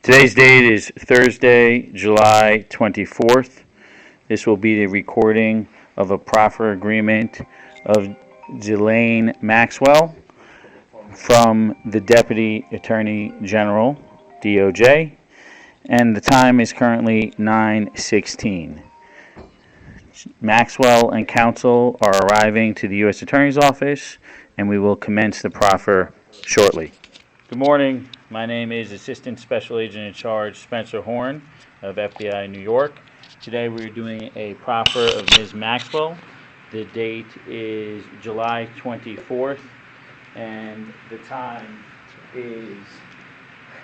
Today's date is Thursday, July 24th. This will be the recording of a proffer agreement of Ghislaine Maxwell from the Deputy Attorney General, DOJ, and the time is currently 9:16. Maxwell and counsel are arriving to the U.S. Attorney's Office, and we will commence the proffer shortly. Good morning. My name is Assistant Special Agent in Charge Spencer Horn of FBI New York. Today we're doing a proffer of Ms. Maxwell. The date is July 24th, and the time is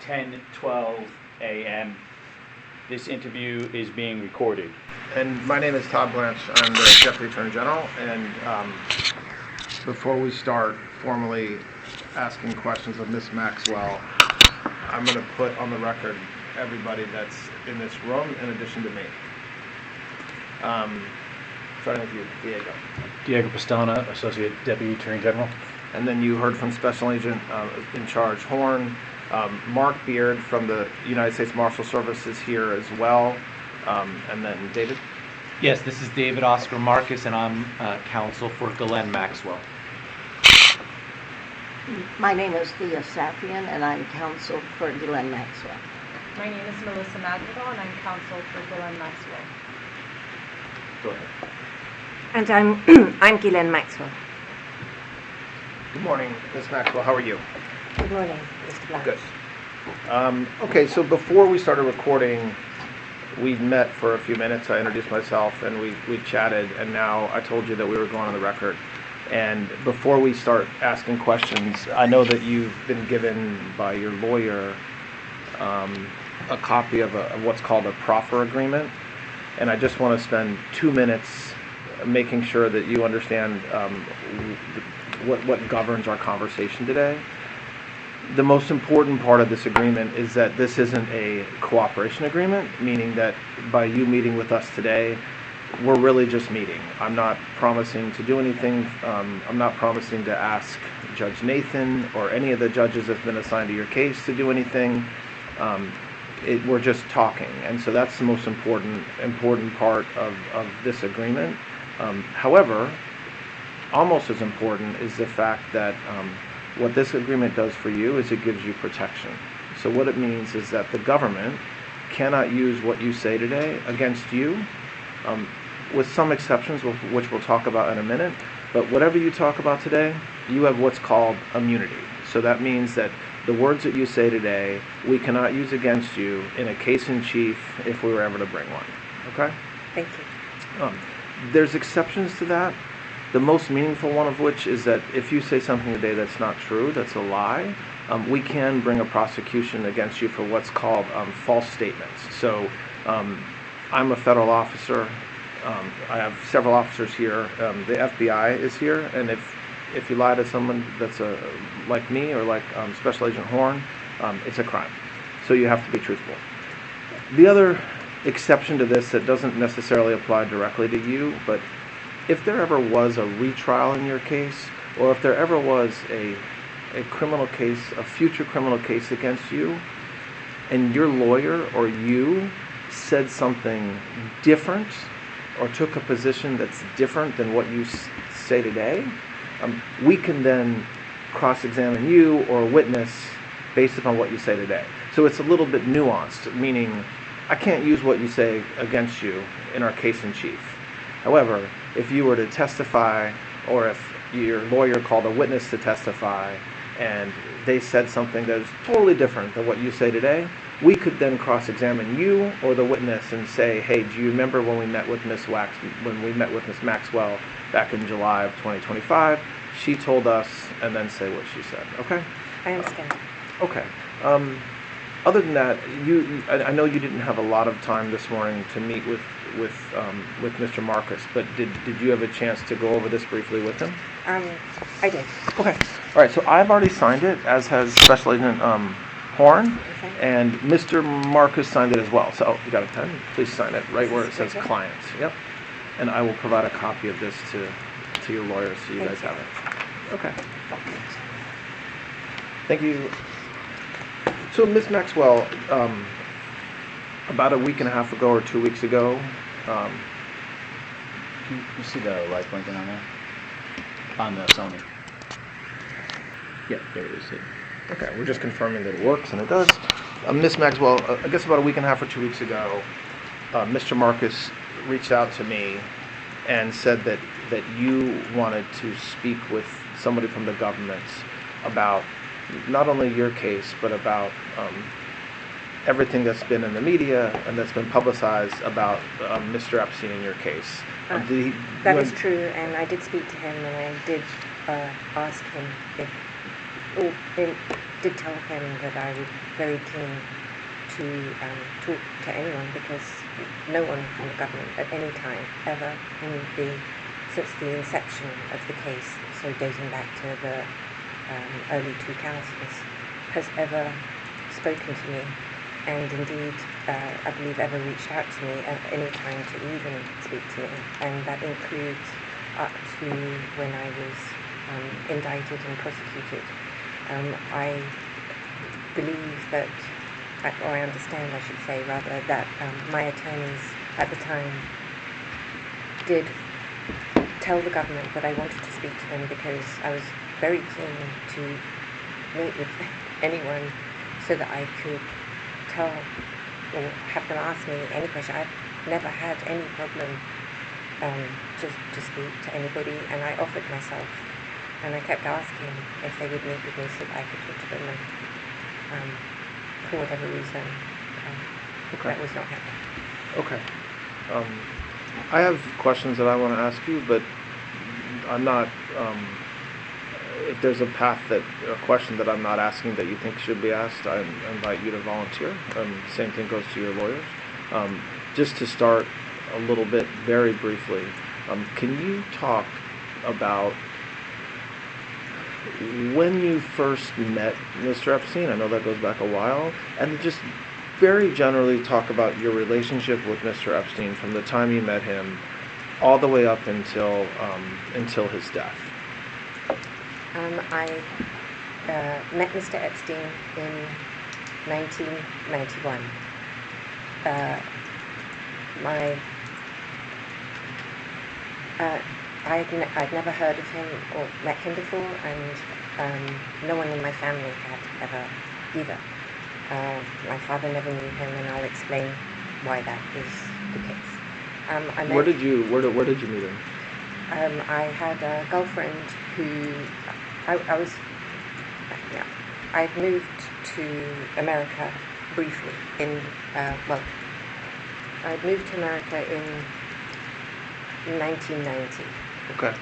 10:12 a.m. This interview is being recorded. And my name is Todd Blanche. I'm the Deputy Attorney General, and before we start formally asking questions of Ms. Maxwell, I'm going to put on the record everybody that's in this room in addition to me. Starting with you, Diego. Diego Pastana, Associate Deputy Attorney General. And then you heard from Special Agent in Charge Horn. Mark Beard from the United States Marshal Service is here as well. And then David? Yes, this is David Oscar Marcus, and I'm counsel for Ghislaine Maxwell. My name is Thea Safian, and I'm counsel for Ghislaine Maxwell. My name is Melissa Madrigal, and I'm counsel for Ghislaine Maxwell. Go ahead. And I'm Ghislaine Maxwell. Good morning, Ms. Maxwell. How are you? Good morning, Mr. Blanche. Good. Okay, so before we started recording, we met for a few minutes. I introduced myself, and we chatted, and now I told you that we were going on the record. And before we start asking questions, I know that you've been given by your lawyer a copy of what's called a proffer agreement, and I just want to spend 2 minutes making sure that you understand what governs our conversation today. The most important part of this agreement is that this isn't a cooperation agreement, meaning that by you meeting with us today, we're really just meeting. I'm not promising to do anything. I'm not promising to ask Judge Nathan or any of the judges that's been assigned to your case to do anything. We're just talking, and so that's the most important part of this agreement. However, almost as important is the fact that what this agreement does for you is it gives you protection. So what it means is that the government cannot use what you say today against you, with some exceptions, which we'll talk about in a minute. But whatever you talk about today, you have what's called immunity. So that means that the words that you say today, we cannot use against you in a case in chief if we were ever to bring one. Okay? Thank you. There's exceptions to that. The most meaningful one of which is that if you say something today that's not true, that's a lie, we can bring a prosecution against you for what's called false statements. So I'm a federal officer. I have several officers here. The FBI is here, and if you lie to someone that's like me or like Special Agent Horn, it's a crime. So you have to be truthful. The other exception to this that doesn't necessarily apply directly to you, but if there ever was a retrial in your case, or if there ever was a criminal case, a future criminal case against you, and your lawyer or you said something different or took a position that's different than what you say today, we can then cross-examine you or a witness based upon what you say today. So it's a little bit nuanced, meaning I can't use what you say against you in our case in chief. However, if you were to testify, or if your lawyer called a witness to testify and they said something that is totally different than what you say today, we could then cross-examine you or the witness and say, hey, do you remember when we met with Ms. Maxwell back in July of 2025? She told us, and then say what she said. Okay? I understand. Okay. Other than that, I know you didn't have a lot of time this morning to meet with Mr. Marcus, but did you have a chance to go over this briefly with him? I did. Okay. All right. So I've already signed it, as has Special Agent Horn, Okay. and Mr. Marcus signed it as well. So you got a pen? Please sign it right where it says Okay. clients. Yep. And I will provide a copy of this to your lawyer so you guys have it. Okay. Thank you. So, Ms. Maxwell, about a week and a half ago or 2 weeks ago, You see the light blinking on there? On the Sony. Yeah, there it is. okay, we're just confirming that it works, and it does. Ms. Maxwell, I guess about a week and a half or 2 weeks ago, Mr. Marcus reached out to me and said that you wanted to speak with somebody from the government about not only your case, but about everything that's been in the media and that's been publicized about Mr. Epstein in your case. That is true, and I did speak to him, and I did ask him did tell him that I was very keen to talk to anyone, because no one from the government at any time ever since the inception of the case, so dating back to the early 2000s, has ever spoken to me, and indeed I believe ever reached out to me at any time to even speak to me, and that includes up to when I was indicted and prosecuted. I believe that, or I understand, I should say rather, that my attorneys at the time did tell the government that I wanted to speak to them, because I was very keen to meet with anyone so that I could tell or have them ask me any question. I've never had any problem to speak to anybody, and I offered myself, and I kept asking if they would meet with me so that I could talk to them, and for whatever reason, that was not happening. Okay. I have questions that I want to ask you, but I'm not, if there's a question that I'm not asking that you think should be asked, I invite you to volunteer. Same thing goes to your lawyers. Just to start a little bit, very briefly, can you talk about when you first met Mr. Epstein? I know that goes back a while. And just very generally talk about your relationship with Mr. Epstein from the time you met him all the way up until his death. I met Mr. Epstein in 1991. I'd never heard of him or met him before, and no one in my family had ever either. My father never knew him, and I'll explain why that is the case. Where did you meet him? I had a girlfriend who I'd moved to America briefly I'd moved to America in 1990. Okay.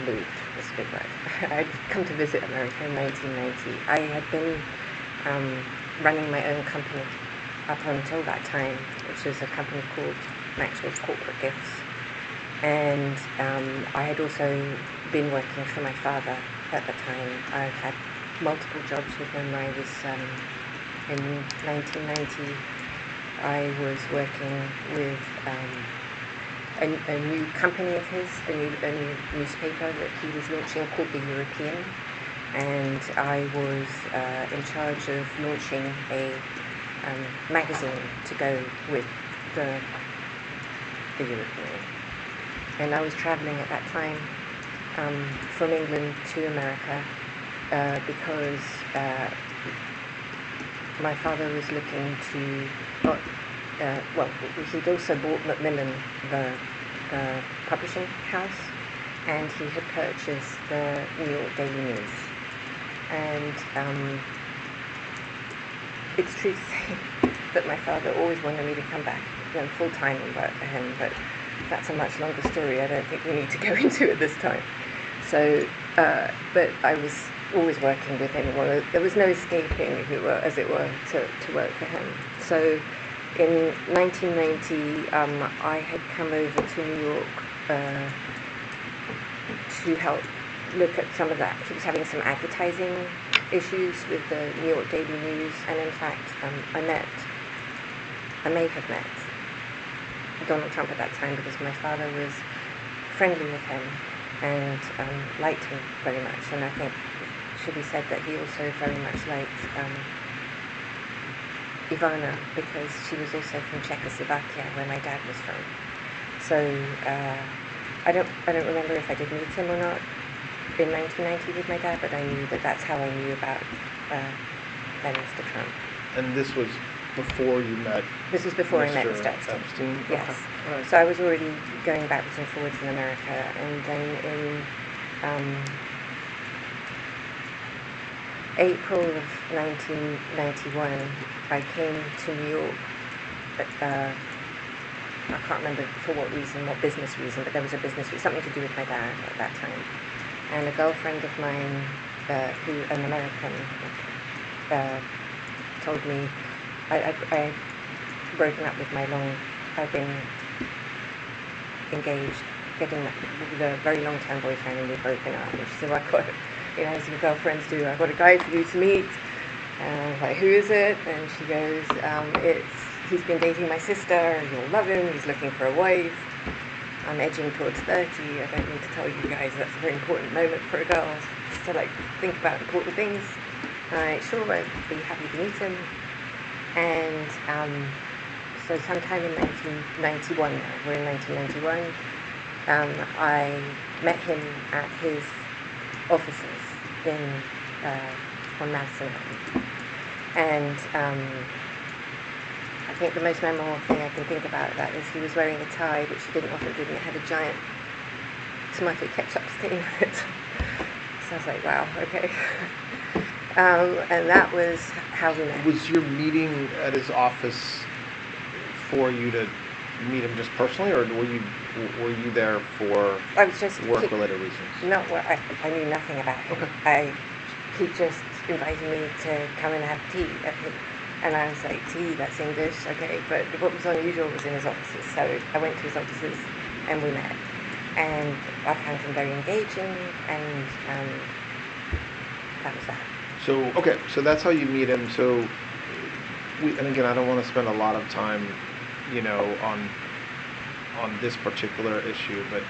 Moved, that's a good word. I'd come to visit America in 1990. I had been running my own company up until that time, which was a company called Maxwell's Corporate Gifts. And I had also been working for my father at the time. I had multiple jobs with him. I was, in 1990, I was working with a new company of his, a new newspaper that he was launching called The European. And I was in charge of launching a magazine to go with the European. And I was traveling at that time from England to America because my father was looking to, he'd also bought Macmillan, the publishing house, and he had purchased the New York Daily News. And it's true to say that my father always wanted me to come back full-time and work for him, but that's a much longer story. I don't think we need to go into it this time. So, but I was always working with him. Well, there was no escaping, as it were, to work for him. So, in 1990, I had come over to New York to help look at some of that. He was having some advertising issues with the New York Daily News, and in fact, I may have met Donald Trump at that time because my father was friendly with him and liked him very much, and I think should be said that he also very much liked Ivana, because she was also from Czechoslovakia, where my dad was from. So I don't remember if I did meet him or not in 1990 with my dad, but I knew that that's how I knew about then Mr. Trump. And this was before you met This was before I met Mr. Mr. Epstein. Yes. Okay. All right. So I was already going backwards and forwards in America, and then in April of 1991, I came to New York. I can't remember for what reason, what business reason, but there was a business reason, something to do with my dad at that time. And a girlfriend of mine, an American, told me, I'd broken up with I'd been engaged, getting with a very long-term boyfriend, and we'd broken up. And she said, well, as your girlfriends do, I've got a guy for you to meet. And I was like, who is it? And she goes, he's been dating my sister, you'll love him, he's looking for a wife. I'm edging towards 30, I don't need to tell you guys that's a very important moment for a girl, to think about important things. Sure, I'd be happy to meet him. And so sometime in 1991, now, we're in 1991, I met him at his offices on Madison Avenue. And I think the most memorable thing I can think about that is he was wearing a tie, which he didn't often do, and it had a giant tomato ketchup stain on it. So I was like, wow, okay. And that was how we met. Was your meeting at his office for you to meet him just personally, or were you there for I was just work-related reasons? No, well, I knew nothing about him. Okay. He just invited me to come and have tea at him. And I was like, tea, that's English, okay. But what was unusual was in his offices. So I went to his offices and we met. And I found him very engaging, and that was that. So that's how you meet him. So, and again, I don't want to spend a lot of time, on this particular issue, but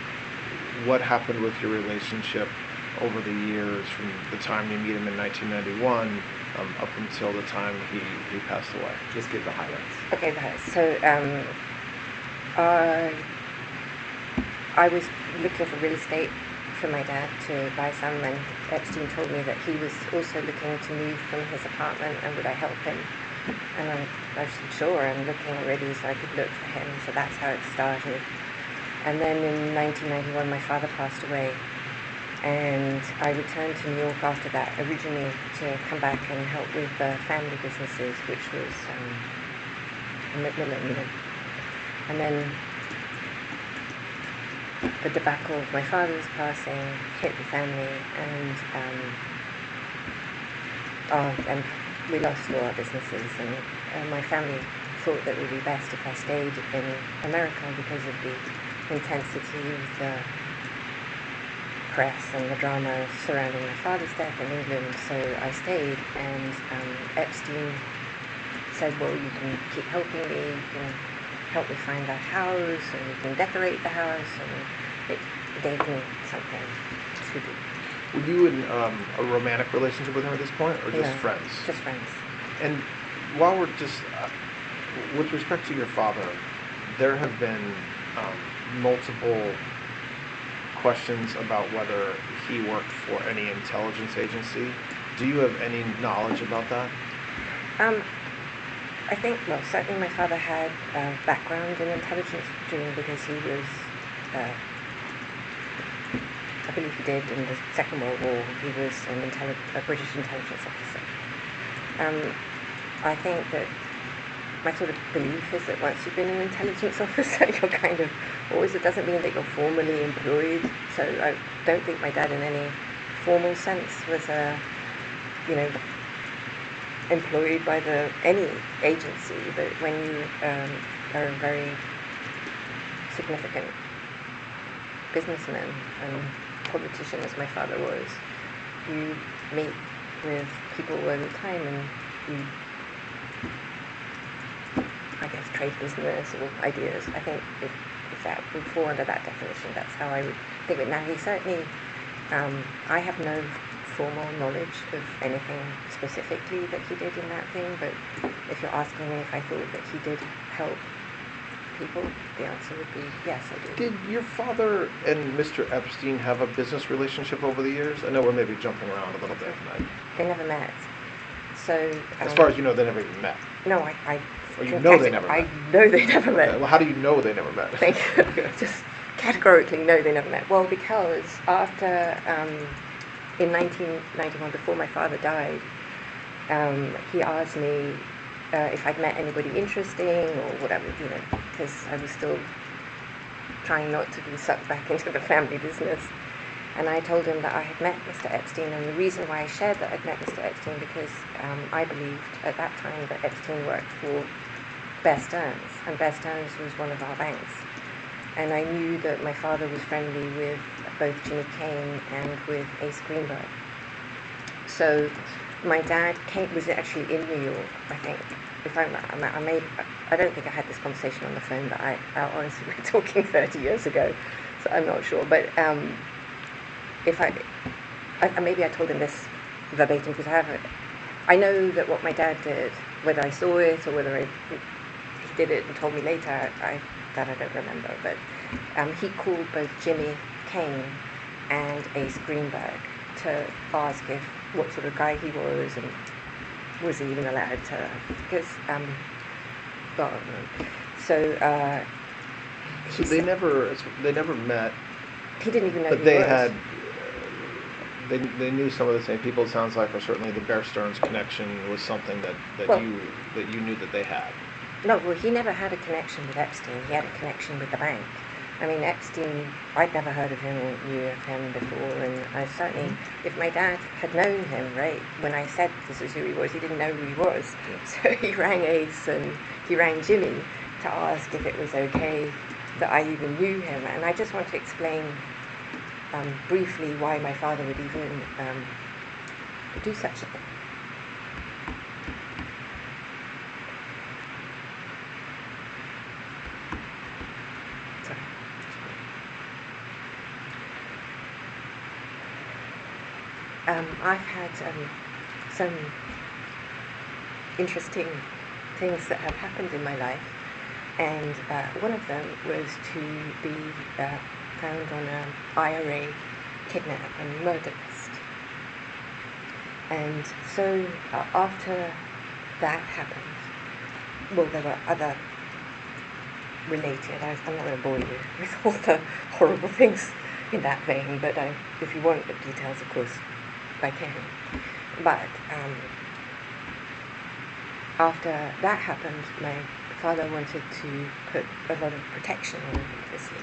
what happened with your relationship over the years from the time you meet him in 1991 up until the time he passed away? Just give the highlights. Okay, so I was looking for real estate for my dad to buy some, and Epstein told me that he was also looking to move from his apartment, and would I help him? And I said, sure, I'm looking already, so I could look for him. So that's how it started. And then in 1991, my father passed away, and I returned to New York after that, originally to come back and help with family businesses, which was Macmillan. And then the debacle of my father's passing hit the family, and we lost all our businesses, and my family thought that it would be best if I stayed in America because of the intensity of the press and the drama surrounding my father's death in England. So I stayed, and Epstein said, well, you can keep helping me, you can help me find a house, and you can decorate the house, and it gave me something to do. Were you in a romantic relationship with him at this point, or just friends? Just friends. And while we're just, with respect to your father, there have been multiple questions about whether he worked for any intelligence agency. Do you have any knowledge about that? I think, well, certainly my father had a background in intelligence because he was, I believe he did in the Second World War. He was a British intelligence officer. I think that my sort of belief is that once you've been an intelligence officer, you're kind of always, it doesn't mean that you're formally employed. So I don't think my dad in any formal sense was employed by any agency, but when you are a very significant businessman and politician, as my father was, you meet with people all the time, and you, I guess, trade business or ideas. I think if that would fall under that definition, that's how I would think of it. Now, he certainly, I have no formal knowledge of anything specifically that he did in that thing, but if you're asking me if I thought that he did help people, the answer would be yes, I do. Did your father and Mr. Epstein have a business relationship over the years? I know we're maybe jumping around a little bit. They never met. So As far as you know, they never even met. no, I Or you know they never met. I know they never met. Okay, well, how do you know they never met? Thank you. Just categorically, no, they never met. Well, because after, in 1991, before my father died, he asked me if I'd met anybody interesting or whatever, you know, because I was still trying not to be sucked back into the family business. And I told him that I had met Mr. Epstein, and the reason why I shared that I'd met Mr. Epstein because I believed at that time that Epstein worked for Bear Stearns, and Bear Stearns was one of our banks. And I knew that my father was friendly with both Jimmy Kane and with Ace Greenberg. So my dad was actually in New York, I think. If I don't think I had this conversation on the phone, but I honestly, we're talking 30 years ago, so I'm not sure. But if maybe I told him this verbatim because I know that what my dad did, whether I saw it or whether he did it and told me later, I don't remember. But he called both Jimmy Kane and Ace Greenberg to ask what sort of guy he was and was he even allowed to, because so they never met. He didn't even know But who they he was. had. They knew some of the same people. It sounds like, or certainly the Bear Stearns connection was something that you knew that they had. No, well, he never had a connection with Epstein. He had a connection with the bank. I mean, Epstein, I'd never heard of him or knew of him before, and I certainly, if my dad had known him, right, when I said this is who he was, he didn't know who he was. So he rang Ace and he rang Jimmy to ask if it was okay that I even knew him. And I just want to explain briefly why my father would even do such a thing. I've had some interesting things that have happened in my life, and one of them was to be found on an IRA kidnap and murder list. And so after that happened, well, there were other related, I'm not going to bore you with all the horrible things in that vein, but if you want the details, of course, I can. But after that happened, my father wanted to put a lot of protection on me, obviously,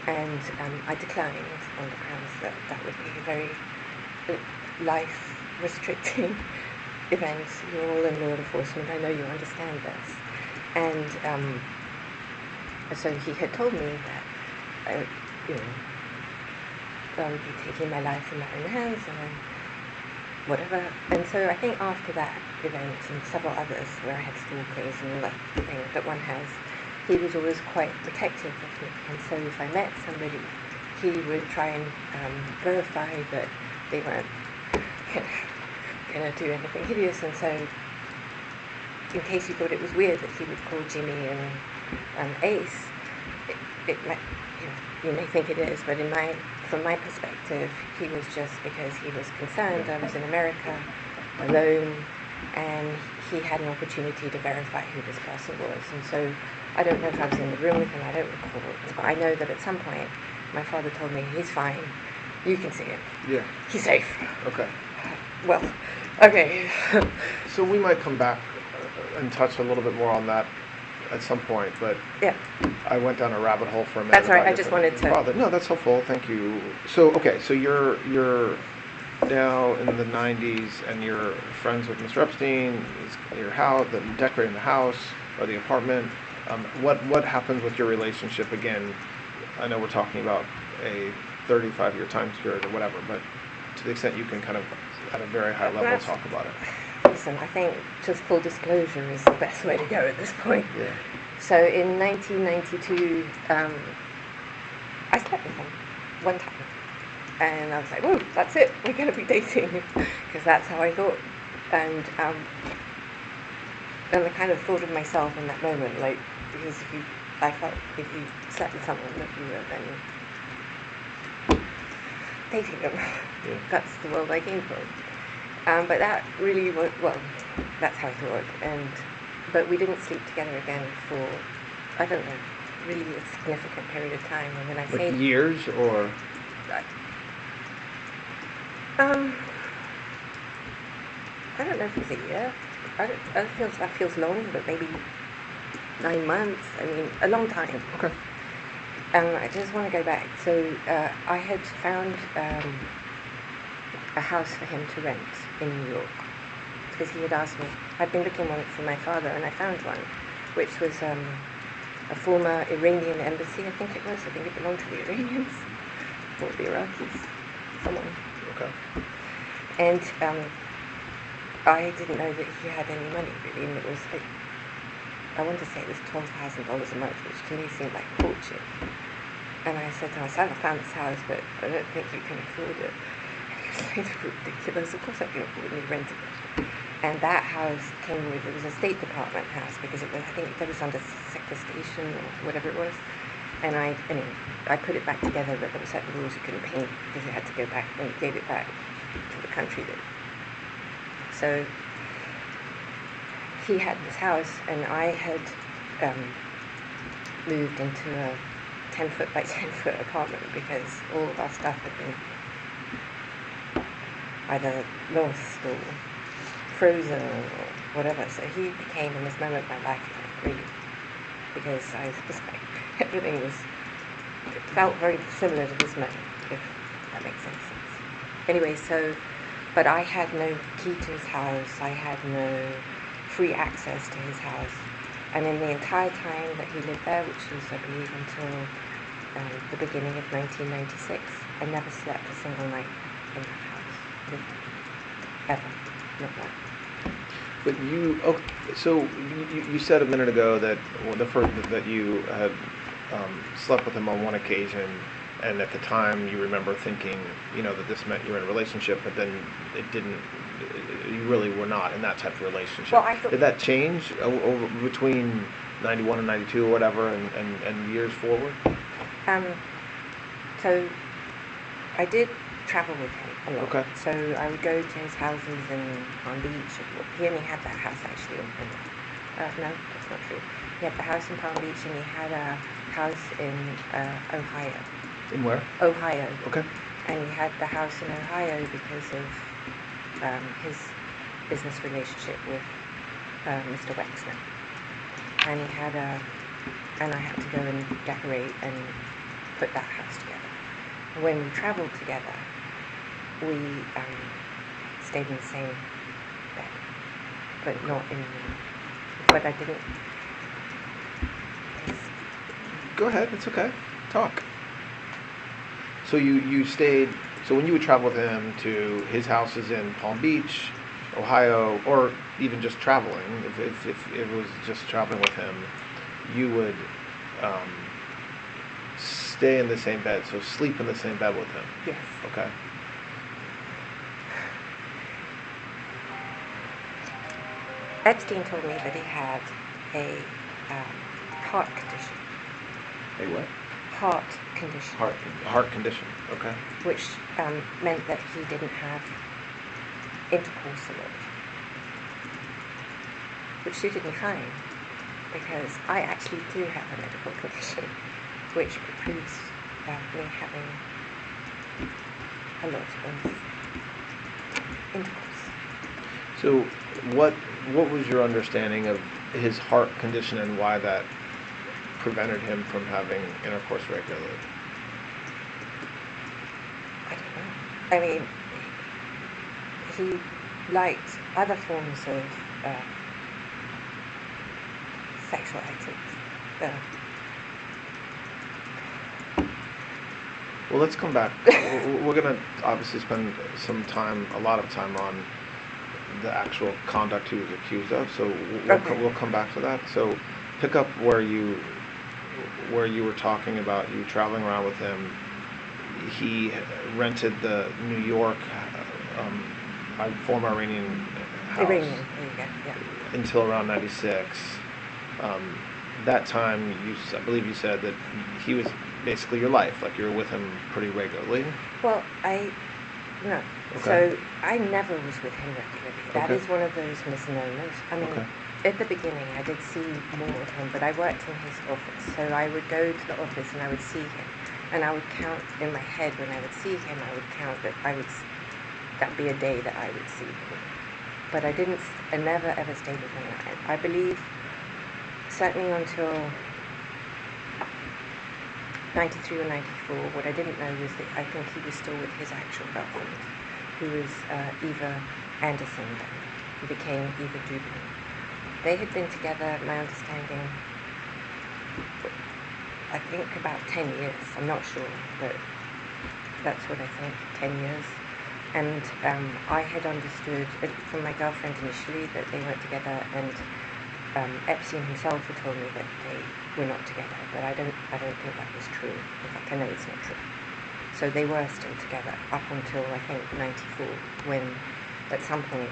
and I declined on the grounds that that would be a very life-restricting event. You're all in law enforcement, I know you understand this. And so he had told me that, be taking my life in my own hands and whatever. And so I think after that event and several others where I had stalkers and all that thing that one has, he was always quite protective of me. And so if I met somebody, he would try and verify that they weren't going to do anything hideous. And so in case you thought it was weird that he would call Jimmy and Ace, it might, you may think it is, but from my perspective, he was just because he was concerned. I was in America alone, and he had an opportunity to verify who this person was. And so I don't know if I was in the room with him, I don't recall, but I know that at some point my father told me, he's fine, you can see him. Yeah. He's safe. Okay. Well, okay. So we might come back and touch a little bit more on that at some point, but Yeah. I went down a rabbit hole for a minute. That's all right, about I just your wanted to- father. No, that's helpful, thank you. So, okay, so you're now in the 90s and you're friends with Mr. Epstein, your house, decorating the house or the apartment. What happens with your relationship again? I know we're talking about a 35-year time period or whatever, but to the extent you can kind of at a very high level talk about it. Listen, I think just full disclosure is the best way to go at this point. Yeah. So in 1992, I slept with him one time. And I was like, oh, that's it, we're going to be dating, because that's how I thought. And I kind of thought of myself in that moment, like, because I felt if you slept with someone that you were then dating them. Yeah. That's the world I came from. But that really was, well, that's how I thought. But we didn't sleep together again for, I don't know, really a significant period of time. And when I say Like years or? I don't know if it was a year. That feels long, but maybe 9 months. I mean, a long time. Okay. I just want to go back. So I had found a house for him to rent in New York because he had asked me. I'd been looking one for my father, and I found one, which was a former Iranian embassy. I think it was. I think it belonged to the Iranians or the Iraqis, someone. Okay. And I didn't know that he had any money really, and it was like, I want to say it was $12,000 a month, which to me seemed like a fortune. And I said to myself, I found this house, but I don't think you can afford it. And he was like, ridiculous, of course I can afford it, and he rented it. And that house came with, it was a State Department house, because it was, I think that was under Sector Station or whatever it was. And anyway, I put it back together, but there were certain rules you couldn't paint, because it had to go back, when you gave it back to the country that. So he had this house, and I had moved into a 10-foot by 10-foot apartment because all of our stuff had been either lost or frozen or whatever. So he became, in this moment of my life, like, really, because I was like, everything was, it felt very similar to this man, if that makes any sense. Anyway, so, but I had no key to his house, I had no free access to his house, and in the entire time that he lived there, which was, I believe, until the beginning of 1996, I never slept a single night in that house, ever, not one. But so you said a minute ago that that you had slept with him on one occasion, and at the time you remember thinking, that this meant you were in a relationship, but then it didn't. You really were not in that type of relationship. Well, I thought, did that change over between 91 and 92 or whatever, and years forward? So I did travel with him a lot. Okay. So I would go to his houses in Palm Beach. He only had that house actually. No, that's not true. He had the house in Palm Beach, and he had a house in Ohio. In where? Ohio. Okay. And he had the house in Ohio because of his business relationship with Mr. Wexner. And he had and I had to go and decorate and put that house together. When we traveled together, we stayed in the same bed, but not in. But I didn't. Go ahead. It's okay. Talk. So you stayed. So when you would travel with him to his houses in Palm Beach, Ohio, or even just traveling, if it was just traveling with him, you would stay in the same bed. So sleep in the same bed with him. Yes. Okay. Epstein told me that he had a heart condition. A what? Heart condition. Heart condition. Okay. Which meant that he didn't have intercourse a lot, which suited me fine, because I actually do have a medical condition, which precludes me having a lot of intercourse. So what was your understanding of his heart condition and why that prevented him from having intercourse regularly? I don't know. I mean, he liked other forms of sexual activity. Well, let's come back. We're going to obviously spend a lot of time on the actual conduct he was accused of, so we'll come back to that. So pick up where you were talking about you traveling around with him. he rented the New York former Iranian house Iranian, there you go, yeah. until around 96. That time, I believe you said that he was basically your life, like you were with him pretty regularly. Well, no. Okay. So I never was with him regularly. That Okay. is one of those misnomers. I mean, Okay. at the beginning I did see more of him, but I worked in his office. So I would go to the office and I would see him. And I would count in my head when I would see him, I would count that that'd be a day that I would see him. But I never ever stayed with him. I believe, certainly until 93 or 94, what I didn't know was that I think he was still with his actual girlfriend, who was Eva Anderson then, who became Eva Dubin. They had been together, my understanding, I think about 10 years. I'm not sure, but that's what I think, 10 years. And I had understood from my girlfriend initially that they weren't together, and Epstein himself had told me that they were not together, but I don't think that was true. In fact, I know it's not true. So they were still together up until I think 94, when at some point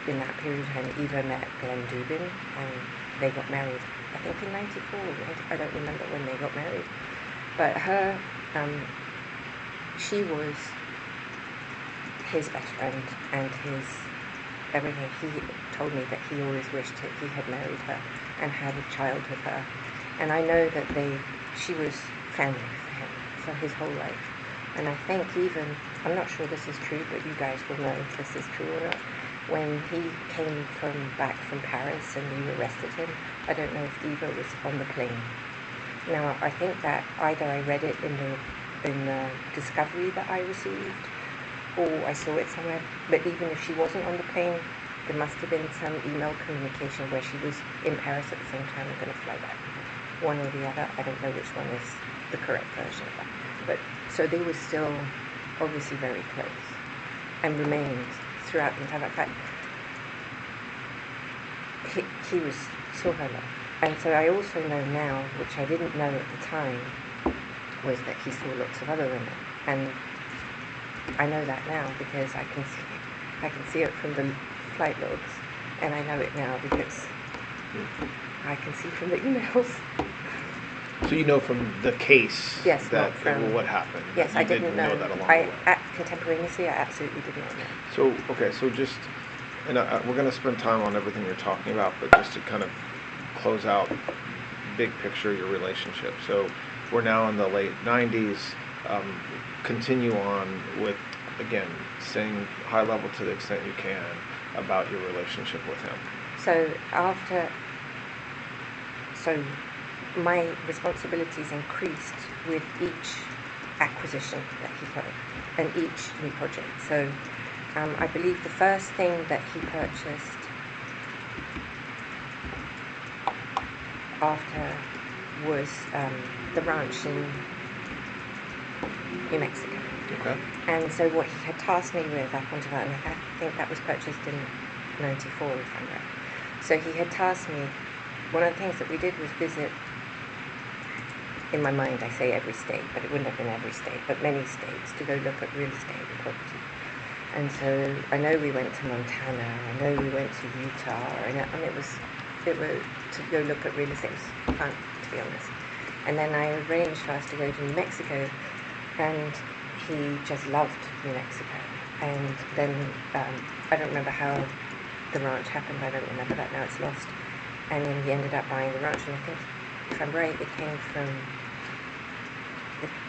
in that period of time Eva met Glenn Dubin and they got married. I think in 94, I don't remember when they got married. But her, she was his best friend and his everything. He told me that he always wished that he had married her and had a child with her. And I know that she was family for him for his whole life. And I think even, I'm not sure this is true, but you guys will know if this is true or not. When he came back from Paris and you arrested him, I don't know if Eva was on the plane. Now, I think that either I read it in the discovery that I received, or I saw it somewhere, but even if she wasn't on the plane, there must have been some email communication where she was in Paris at the same time and going to fly back. One or the other, I don't know which one is the correct version of that. But so they were still obviously very close and remained throughout the entire fact. He saw her love. And so I also know now, which I didn't know at the time, was that he saw lots of other women. And I know that now because I can see it from the flight logs, and I know it now because I can see from the emails. So you know from the case Yes, that not from, what happened. Yes, you I didn't know. that along the way. Contemporaneously, I absolutely did not know. So okay, so just and we're going to spend time on everything you're talking about, but just to kind of close out, big picture, your relationship. So we're now in the late 90s. Continue on with, again, staying high level to the extent you can about your relationship with him. So my responsibilities increased with each acquisition that he put and each new project. So I believe the first thing that he purchased after was the ranch in New Mexico. Okay. And so what he had tasked me with up until that, and I think that was purchased in 94, if I'm right. So he had tasked me, one of the things that we did was visit, in my mind I say every state, but it wouldn't have been every state, but many states, to go look at real estate and property. And so I know we went to Montana, I know we went to Utah, and it was to go look at real estate. It was fun, to be honest. And then I arranged for us to go to New Mexico, and he just loved New Mexico. And then I don't remember how the ranch happened. I don't remember that now. It's lost. And then he ended up buying the ranch. And I think, if I'm right, it came from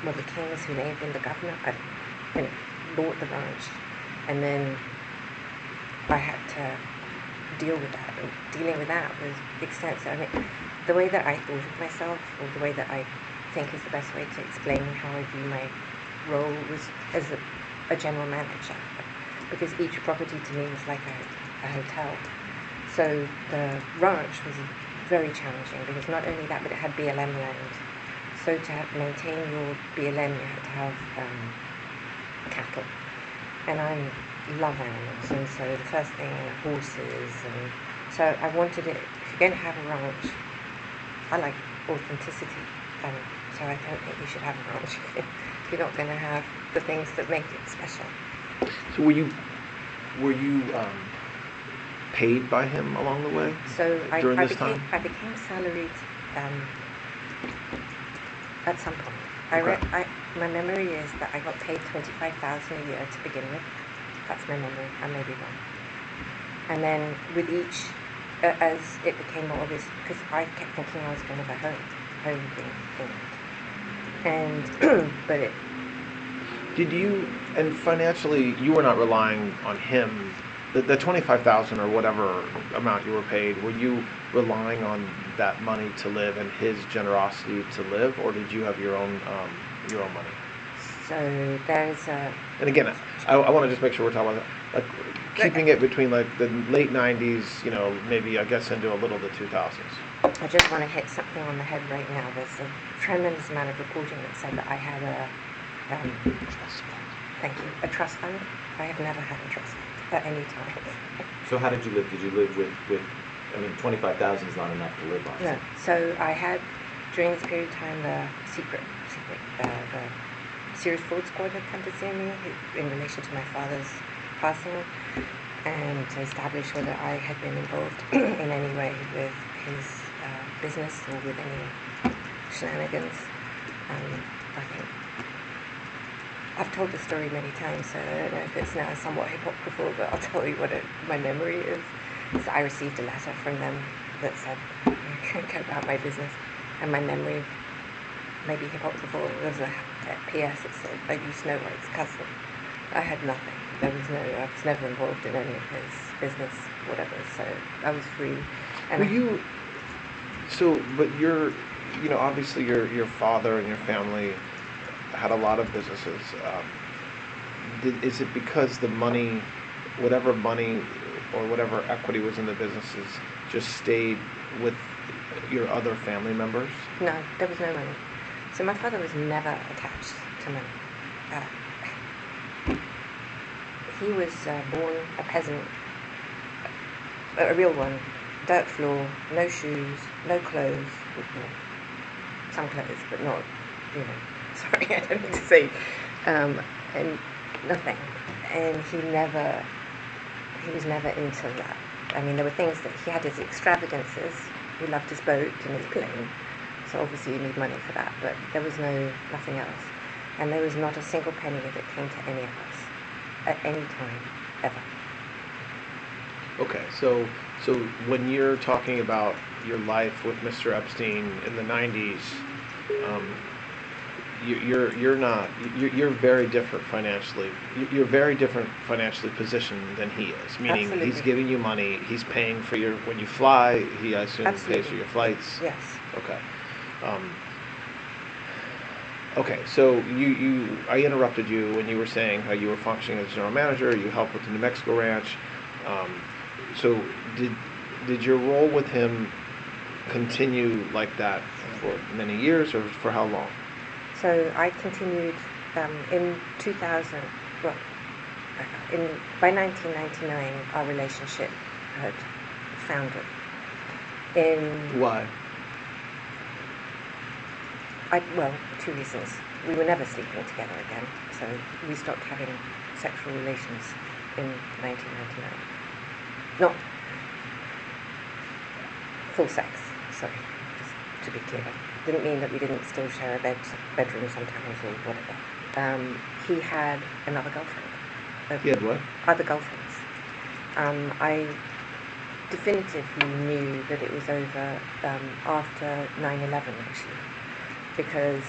the Kings, who may have been the governor, and bought the ranch. And then I had to deal with that. And dealing with that was extensive. I mean, the way that I thought of myself, or the way that I think is the best way to explain how I view my role, was as a general manager, because each property to me was like a hotel. So the ranch was very challenging, because not only that, but it had BLM land. So to maintain your BLM, you had to have cattle. And I love animals, and so the first thing, horses, and so I wanted it, if you're going to have a ranch, I like authenticity, so I don't think you should have a ranch you're not going to have the things that make it special. So were you paid by him along the way? So I time? became salaried at some point. Okay. My memory is that I got paid $25,000 a year to begin with. That's my memory. I may be wrong. And then with each, as it became more obvious, because I kept thinking I was going to go home being England. And but it. Did you, and financially, you were not relying on him, the 25,000 or whatever amount you were paid, were you relying on that money to live and his generosity to live, or did you have your own money? So there's a. And again, I want to just make sure we're talking about that, like keeping it between like the late 90s, maybe I guess into a little of the 2000s. I just want to hit something on the head right now. There's a tremendous amount of reporting that said that I had a trust fund. Thank you. A trust fund. I have never had a trust fund at any time. So how did you live? Did you live with 25,000 is not enough to live on. No. So I had, during this period of time, the the Serious Fraud Squad had come to see me in relation to my father's passing, and to establish whether I had been involved in any way with his business or with any shenanigans. I think I've told the story many times, so I don't know if it's now somewhat hypocritical, but I'll tell you what my memory is. So I received a letter from them that said, go about my business, and my memory, maybe hypocritical, there was a PS that said, are you Snow White's cousin? I had nothing. I was never involved in any of his business, whatever, so I was free. And But you're, obviously your father and your family had a lot of businesses. Is it because the money, whatever money or whatever equity was in the businesses, just stayed with your other family members? No, there was no money. So my father was never attached to money. He was born a peasant, a real one, dirt floor, no shoes, no clothes, some clothes, but not, sorry, I don't mean to say, and nothing. And he was never into that. I mean, there were things that he had, his extravagances. He loved his boat and his plane, so obviously you need money for that, but there was nothing else. And there was not a single penny that came to any of us at any time, ever. Okay, so when you're talking about your life with Mr. Epstein in the 90s, you're very different financially. You're very different financially positioned than he is. Meaning, Absolutely. He's giving you money. He's paying for when you fly. He, I assume, Absolutely. pays for your flights. Yes. Okay. Okay. So I interrupted you when you were saying how you were functioning as general manager. You helped with the New Mexico ranch. So did your role with him continue like that for many years, or for how long? So I continued in 2000. Well, by 1999, our relationship had foundered. Why? Two reasons. We were never sleeping together again, so we stopped having sexual relations in 1999. Not full sex, sorry, just to be clear. Didn't mean that we didn't still share a bedroom sometimes or whatever. He had another girlfriend. He had what? Other girlfriends. I definitively knew that it was over after 9/11, actually, because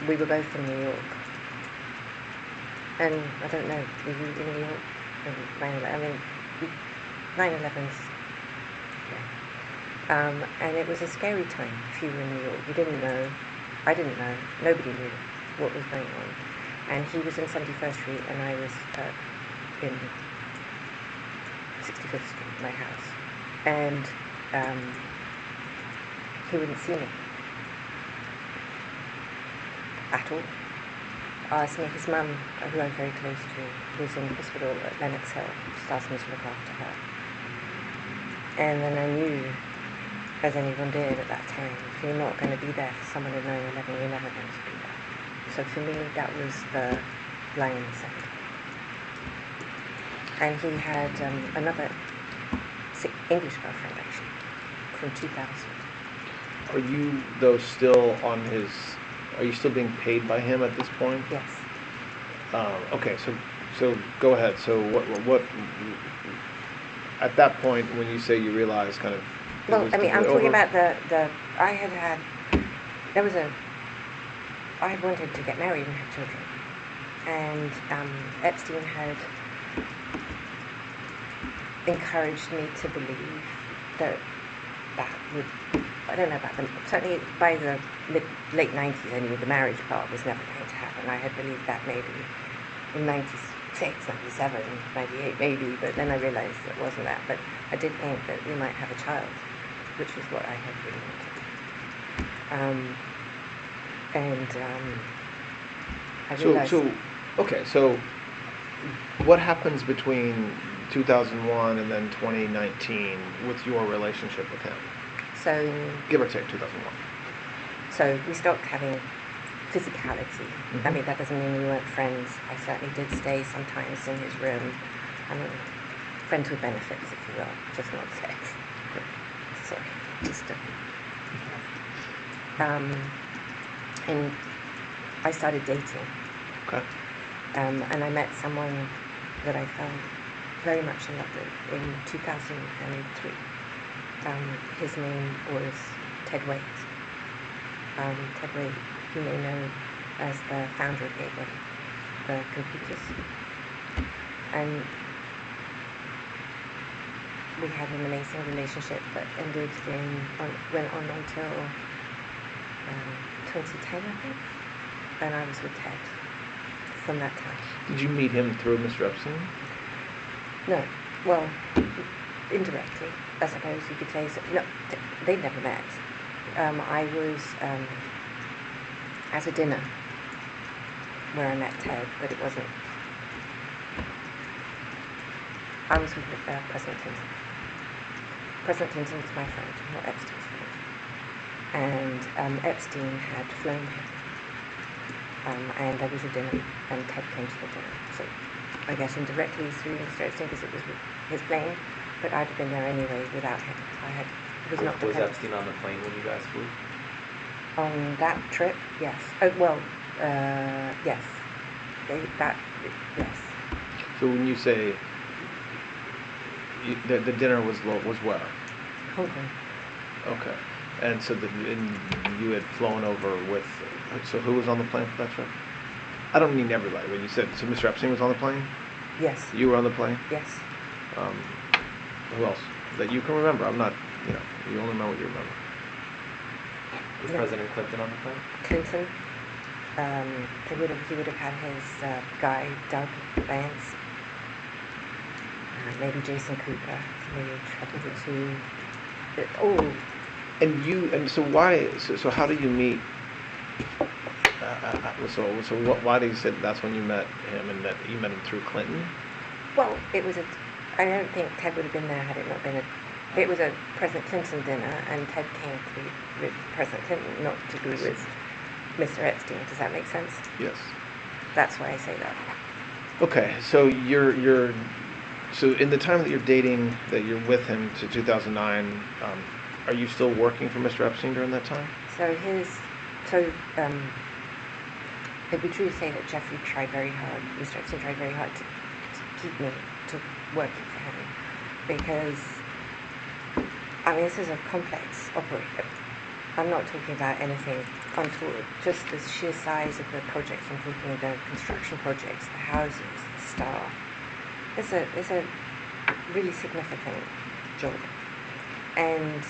we were both in New York. And I don't know, were you in New York? 9/11's, yeah. And it was a scary time if you were in New York. You didn't know, I didn't know, nobody knew what was going on. And he was in 71st Street and I was in 65th Street, my house. And he wouldn't see me at all. Asked me, his mum, who I'm very close to, was in hospital at Lenox Hill, just asked me to look after her. And then I knew, as anyone did at that time, if you're not going to be there for someone in 9/11, you're never going to be there. So for me, that was the line in the sand. And he had another English girlfriend, actually, from 2000. Are you, though, still on his... Are you still being paid by him at this point? Yes. Okay, so go ahead. So what... At that point, when you say you realize kind of... Well, I mean, I'm talking about the... I had... There was a... I had wanted to get married and have children. And Epstein had encouraged me to believe that would... I don't know about them. Certainly by the late 90s, I knew the marriage part was never going to happen. I had believed that maybe in 96, 97, 98 maybe, but then I realized it wasn't that. But I did think that we might have a child, which is what I had really wanted. I realized... So what happens between 2001 and then 2019 with your relationship with him? So, give or take 2001. So we stopped having physicality. I mean, that doesn't mean we weren't friends. I certainly did stay sometimes in his room. I mean, friends with benefits, if you will, just not sex. Okay. Sorry, just and I started dating. Okay. And I met someone that I fell very much in love with in 2003. His name was Ted Waite. Ted Waite, you may know as the founder of Gateway, the computers. And we had an amazing relationship that went on until 2010, I think. And I was with Ted from that time. Did you meet him through Mr. Epstein? No. Well, indirectly, I suppose you could say. So. No, they'd never met. I was at a dinner where I met Ted, but it wasn't. I was with President Clinton. President Clinton was my friend, not Epstein's friend. And Epstein had flown him. And there was a dinner, and Ted came to the dinner. So I guess indirectly through Mr. Epstein, because it was his plane, but I'd have been there anyway without him. Was Epstein on the plane when you guys flew? On that trip, yes. Oh, well, yes. Yes. So when you say the dinner was where? Hong Kong. Okay. And so you had flown over with... So who was on the plane for that trip? I don't mean everybody, but you said... So Mr. Epstein was on the plane? Yes. You were on the plane? Yes. Who else? That you can remember. I'm not... you only know what you remember. Was President Clinton on the plane? Clinton. He would have had his guy, Doug Vance. Maybe Jason Cooper. Maybe probably two. All... And so why? So how do you meet? Why do you say that's when you met him, and that you met him through Clinton? Well, it was I don't think Ted would have been there had it not been it was a President Clinton dinner, and Ted came to be with President Clinton, not to be with Mr. Epstein. Does that make sense? Yes. That's why I say that. Okay, so so in the time that you're dating, that you're with him to 2009, are you still working for Mr. Epstein during that time? It'd be true to say that Jeffrey tried very hard, Mr. Epstein tried very hard to keep me to working for him, because, I mean, this is a complex operation. I'm not talking about anything untoward, just the sheer size of the projects. I'm talking the construction projects, the houses, the staff. It's a really significant job. And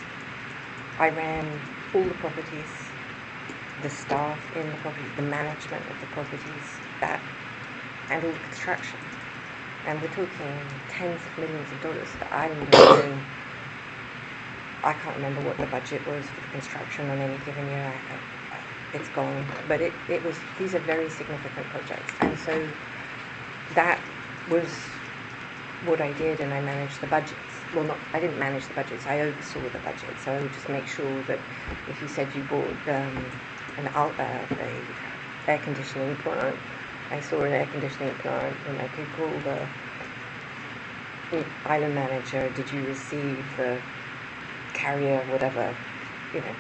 I ran all the properties, the staff in the properties, the management of the properties, and all the construction. And we're talking tens of millions of dollars that I can't remember what the budget was for the construction on any given year. It's gone. But these are very significant projects. And so that was what I did, and I managed the budgets. Well, I didn't manage the budgets, I oversaw the budget. So I would just make sure that if you said you bought a air conditioning plant. I saw an air conditioning plant, and I could call the island manager. Did you receive the carrier, whatever, you know.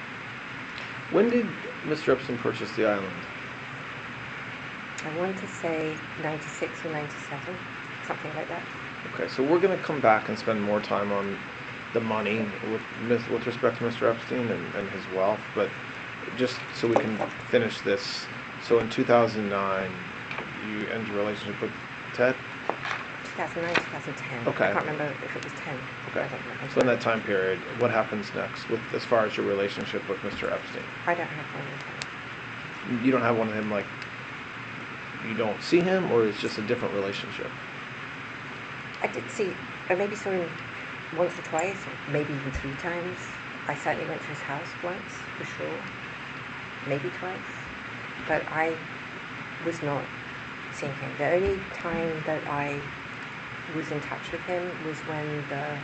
When did Mr. Epstein purchase the island? I want to say 96 or 97, something like that. Okay, so we're going to come back and spend more time on the money with respect to Mr. Epstein and his wealth, but just so we can finish this. So in 2009, you end your relationship with Ted? 2009, 2010. Okay. I can't remember if it was 10. Okay. I don't know. I'm So in sorry. that time period, what happens next with as far as your relationship with Mr. Epstein? I don't have one with him. You don't have one of him, like, you don't see him, or it's just a different relationship? I did see, I maybe saw him once or twice, or maybe even 3 times. I certainly went to his house once, for sure. Maybe twice. But I was not seeing him. The only time that I was in touch with him was when the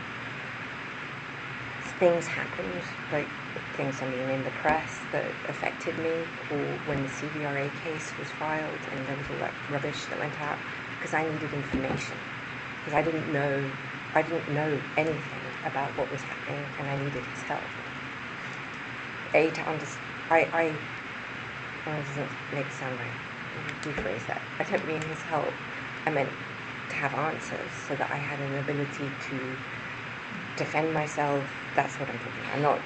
things happened, like things I mean in the press that affected me, or when the CVRA case was filed and there was all that rubbish that went out, because I needed information, because I didn't know anything about what was happening, and I needed his help. To understand, well, it doesn't make it sound right. Rephrase that. I don't mean his help. I meant to have answers so that I had an ability to defend myself. That's what I'm talking about. I'm not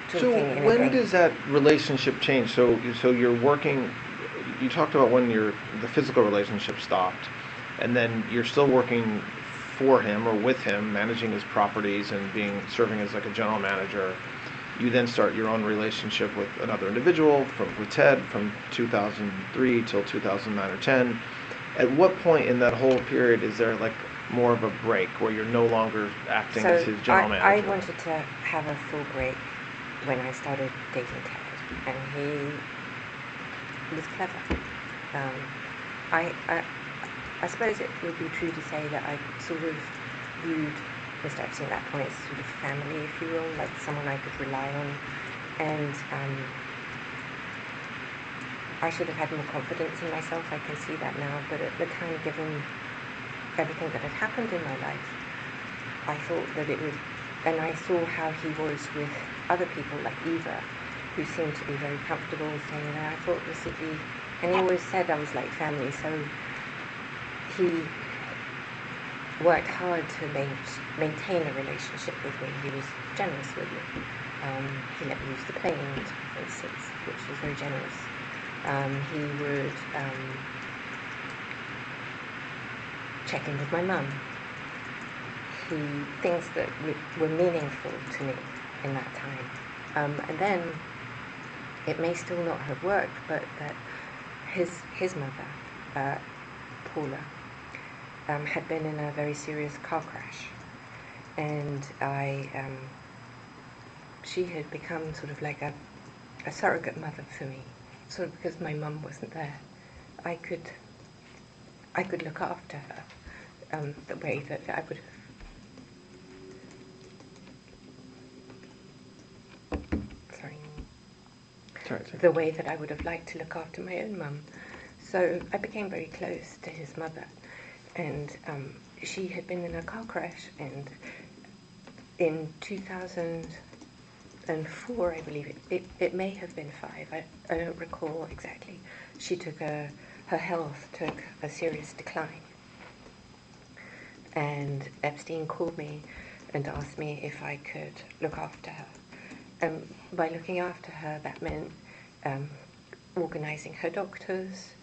talking So in when a does that relationship change? So you're working, you talked about when the physical relationship stopped, and then you're still working for him or with him, managing his properties and serving as like a general manager. You then start your own relationship with another individual, with Ted, from 2003 till 2009 or 10. At what point in that whole period is there like more of a break where you're no longer acting as his general manager? I wanted to have a full break when I started dating Ted, and he was clever. I suppose it would be true to say that I sort of viewed Mr. Epstein at that point as sort of family, if you will, like someone I could rely on, and I should have had more confidence in myself. I can see that now, but at the time, given everything that had happened in my life, I thought that it would, and I saw how he was with other people like Eva, who seemed to be very comfortable saying that. I thought this would be, and he always said I was like family, so he worked hard to maintain a relationship with me. He was generous with me. He let me use the plane, for instance, which was very generous. He would check in with my mum. Things that were meaningful to me in that time. And then, it may still not have worked, but that his mother, Paula, had been in a very serious car crash, and she had become sort of like a surrogate mother for me, sort of because my mum wasn't there. I could look after her the way that I would have. The way that I would have liked to look after my own mum. So I became very close to his mother, and she had been in a car crash, and in 2004, I believe, it may have been 5, I don't recall exactly, her health took a serious decline. And Epstein called me and asked me if I could look after her. By looking after her, that meant organizing her doctors,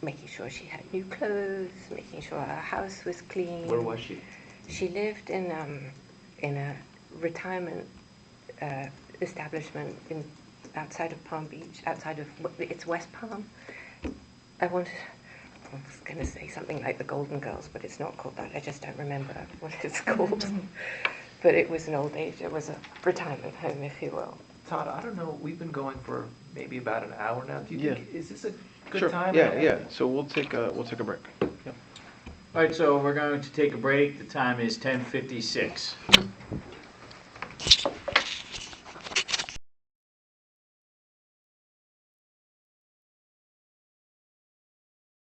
making sure she had new clothes, making sure her house was clean. Where was she? She lived in a retirement establishment outside of Palm Beach, it's West Palm. I was going to say something like the Golden Girls, but it's not called that. I just don't remember what it's called. But it was an old age. It was a retirement home, if you will. Todd, I don't know, we've been going for maybe about an hour now. Do you think, is this a good Sure. time? Yeah. So we'll take a break. Yep. All right, so we're going to take a break. The time is 10:56.